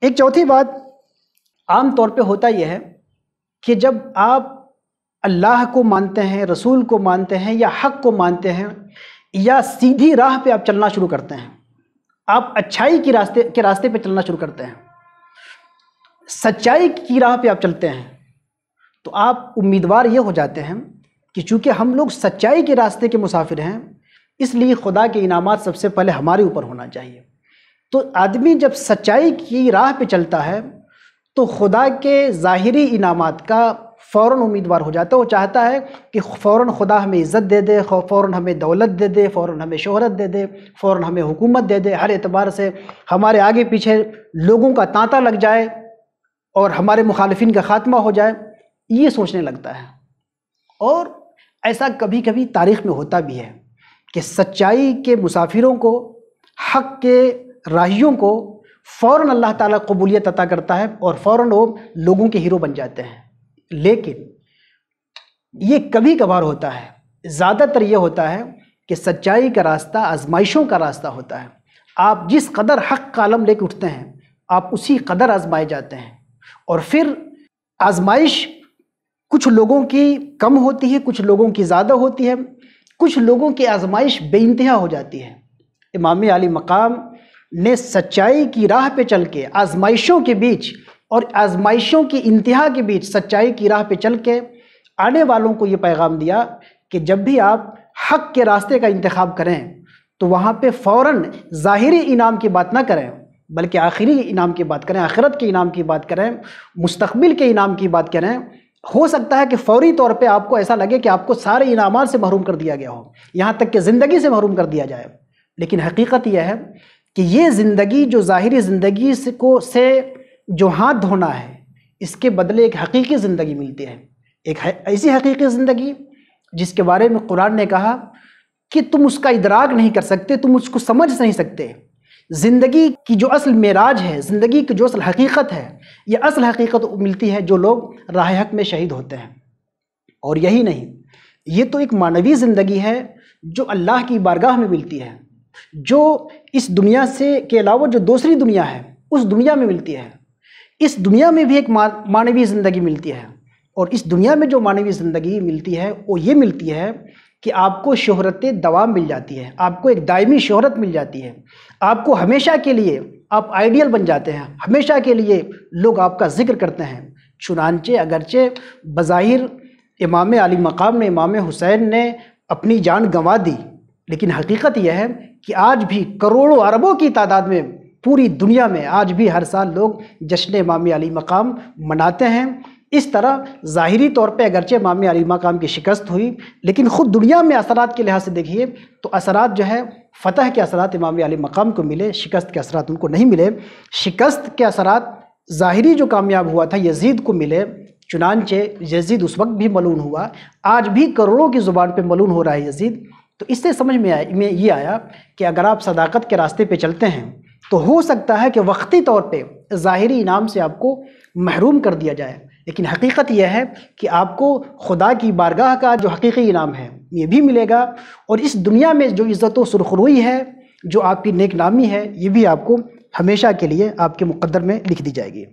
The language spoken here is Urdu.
ایک چوتھی بات عام طور پہ ہوتا یہ ہے کہ جب آپ اللہ کو مانتے ہیں، رسول کو مانتے ہیں، یا حق کو مانتے ہیں، یا سیدھی راہ پہ آپ چلنا شروع کرتے ہیں، آپ اچھائی کے راستے پہ چلنا شروع کرتے ہیں، سچائی کی راہ پہ آپ چلتے ہیں، تو آپ امیدوار یہ ہو جاتے ہیں کہ چونکہ ہم لوگ سچائی کے راستے کے مسافر ہیں، اس لیے خدا کے انعامات سب سے پہلے ہمارے اوپر ہونا چاہیے۔ تو آدمی جب سچائی کی راہ پہ چلتا ہے تو خدا کے ظاہری انعامات کا فوراً امیدوار ہو جاتا ہے۔ وہ چاہتا ہے کہ فوراً خدا ہمیں عزت دے دے، فوراً ہمیں دولت دے دے، فوراً ہمیں شہرت دے دے، فوراً ہمیں حکومت دے دے، ہر اعتبار سے ہمارے آگے پیچھے لوگوں کا تانتا لگ جائے اور ہمارے مخالفین کا خاتمہ ہو جائے، یہ سوچنے لگتا ہے۔ اور ایسا کبھی کبھی تاریخ میں ہوتا بھی ہے کہ سچائی کے مسافروں کو، حق کے راہیوں کو فوراً اللہ تعالیٰ قبولیت عطا کرتا ہے اور فوراً وہ لوگوں کے ہیرو بن جاتے ہیں۔ لیکن یہ کبھی کبھار ہوتا ہے، زیادہ تر یہ ہوتا ہے کہ سچائی کا راستہ آزمائشوں کا راستہ ہوتا ہے۔ آپ جس قدر حق کا علم لے کے اٹھتے ہیں، آپ اسی قدر آزمائے جاتے ہیں، اور پھر آزمائش کچھ لوگوں کی کم ہوتی ہے، کچھ لوگوں کی زیادہ ہوتی ہے، کچھ لوگوں کی آزمائش بے انتہا ہو جاتی ہے۔ امام علی مقام نے سچائی کی راہ پہ چل کے آزمائشوں کے بیچ اور آزمائشوں کی انتہا کے بیچ سچائی کی راہ پہ چل کے آنے والوں کو یہ پیغام دیا کہ جب بھی آپ حق کے راستے کا انتخاب کریں تو وہاں پہ فوراً ظاہری انعام کی بات نہ کریں، بلکہ آخری انعام کی بات کریں، آخرت کے انعام کی بات کریں، مستقبل کے انعام کی بات کریں۔ ہو سکتا ہے کہ فوری طور پہ آپ کو ایسا لگے کہ آپ کو سارے انعامات سے محروم کر دیا گیا ہو، یہاں تک کہ زندگی سے محروم کر دیا جائے، لیکن حقیقت یہ ہے کہ یہ زندگی جو ظاہری زندگی سے جو ہاتھ دھونا ہے، اس کے بدلے ایک حقیقی زندگی ملتی ہے، ایک ایسی حقیقی زندگی جس کے بارے میں قرآن نے کہا کہ تم اس کا ادراک نہیں کر سکتے، تم اس کو سمجھ نہیں سکتے۔ زندگی کی جو اصل معراج ہے، زندگی کی جو اصل حقیقت ہے، یہ اصل حقیقت ملتی ہے جو لوگ راہ حق میں شہید ہوتے ہیں۔ اور یہی نہیں، یہ تو ایک معنوی زندگی ہے جو اللہ کی بارگاہ میں ملتی ہے، جو اس دنیا سے کے علاوہ جو دوسری دنیا ہے اس دنیا میں ملتی ہے۔ اس دنیا میں بھی ایک معنوی زندگی ملتی ہے، اور اس دنیا میں جو معنوی زندگی ملتی ہے وہ یہ ملتی ہے کہ آپ کو شہرت دوام مل جاتی ہے، آپ کو ایک دائمی شہرت مل جاتی ہے، آپ کو ہمیشہ کے لیے آپ آئیڈیل بن جاتے ہیں، ہمیشہ کے لیے لوگ آپ کا ذکر کرتے ہیں۔ چنانچہ اگرچہ بظاہر امام علی مقام نے، امام حسین نے اپنی جان گنوا دی، لیکن حقیقت یہ ہے کہ آج بھی کروڑوں اربوں کی تعداد میں پوری دنیا میں آج بھی ہر سال لوگ جشن امام علی مقام مناتے ہیں۔ اس طرح ظاہری طور پہ اگرچہ امام علی مقام کی شکست ہوئی، لیکن خود دنیا میں اثرات کے لحاظ سے دیکھیے تو اثرات جو ہے فتح کے اثرات امام علی مقام کو ملے، شکست کے اثرات ان کو نہیں ملے۔ شکست کے اثرات ظاہری جو کامیاب ہوا تھا یزید کو ملے، چنانچہ یزید اس وقت بھی ملعون ہوا، آج بھی کروڑوں کی زبان پہ ملعون ہو رہا ہے یزید۔ تو اس سے سمجھ میں یہ آیا کہ اگر آپ صداقت کے راستے پہ چلتے ہیں تو ہو سکتا ہے کہ وقتی طور پہ ظاہری انعام سے آپ کو محروم کر دیا جائے، لیکن حقیقت یہ ہے کہ آپ کو خدا کی بارگاہ کا جو حقیقی انعام ہے یہ بھی ملے گا، اور اس دنیا میں جو عزت و سرخروئی ہے، جو آپ کی نیک نامی ہے، یہ بھی آپ کو ہمیشہ کے لیے آپ کے مقدر میں لکھ دی جائے گی۔